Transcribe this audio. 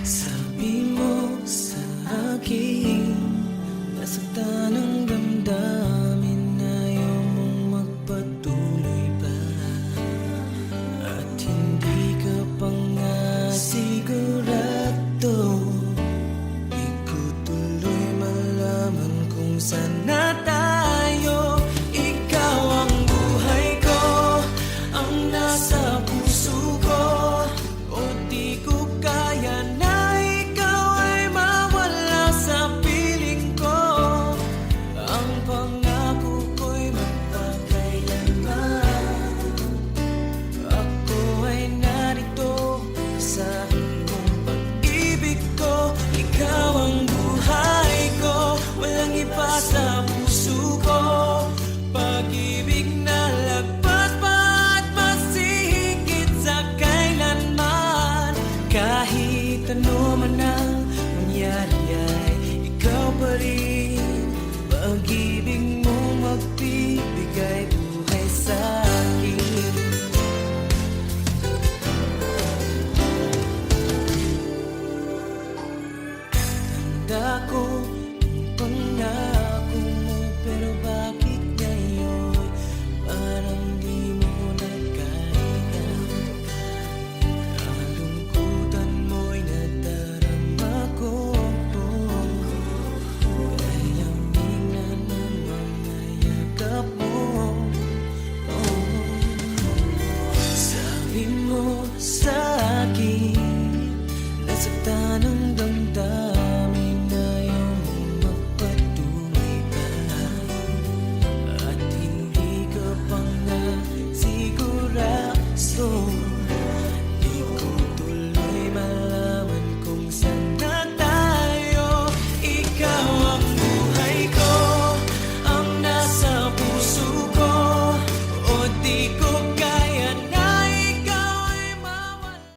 Sabi mo sa akin, nasaktan ang damdamin, ayaw mong magpatuloy pa. At hindi ka pa nga sigurado, di ko tuloy malaman kung saan na tayo. Ikaw ang buhay ko, ang nasa puso ko. O di ko kaya na ikaw ay mawala sa piling ko. Ang pangako ko'y magpakailanman. Ako ay narito sa iyong pag-ibig ko. Ikaw ang buhay ko, walang iba sa puso ko. Pag-ibig na lagpas pa at masihigit sa kailanman. Kahit ano man ang mangyari ay ikaw pa rin. Pag-ibig mo magbibigay buhay sa akin. Tanda ko ang pangako mo, pero bakit ngayon parang di mo na kaya? Kalungkutan mo'y nadarama ko, layamig na ng mga yakap mo. Sabi mo sa